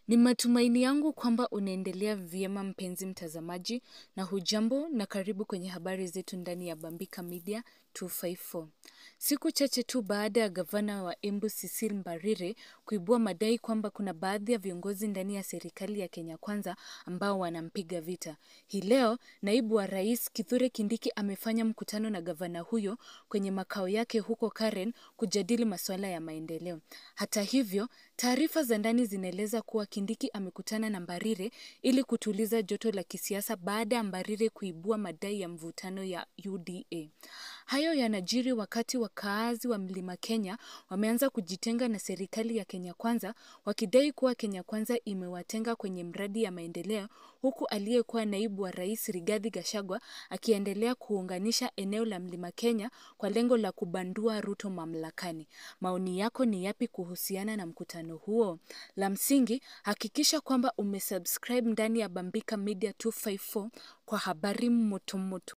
Ni matumaini yangu kwamba unaendelea vyema mpenzi mtazamaji, na hujambo na karibu kwenye habari zetu ndani ya Bambika Media 254. Siku chache tu baada ya gavana wa Embu Cecil Mbarire kuibua madai kwamba kuna baadhi ya viongozi ndani ya serikali ya Kenya Kwanza ambao wanampiga vita. Hii leo, naibu wa rais Kithure Kindiki amefanya mkutano na gavana huyo kwenye makao yake huko Karen kujadili masuala ya maendeleo. Hata hivyo, taarifa za ndani zinaeleza kuwa Kindiki amekutana na Mbarire ili kutuliza joto la kisiasa baada ya Mbarire kuibua madai ya mvutano ya UDA. Hayo yanajiri wakati wakaazi wa Mlima Kenya wameanza kujitenga na serikali ya Kenya Kwanza, wakidai kuwa Kenya Kwanza imewatenga kwenye mradi ya maendeleo, huku aliyekuwa naibu wa rais Rigathi Gachagua akiendelea kuunganisha eneo la Mlima Kenya kwa lengo la kubandua Ruto mamlakani. Maoni yako ni yapi kuhusiana na mkutano huo? La msingi, hakikisha kwamba umesubscribe ndani ya Bambika Media 254 kwa habari moto moto.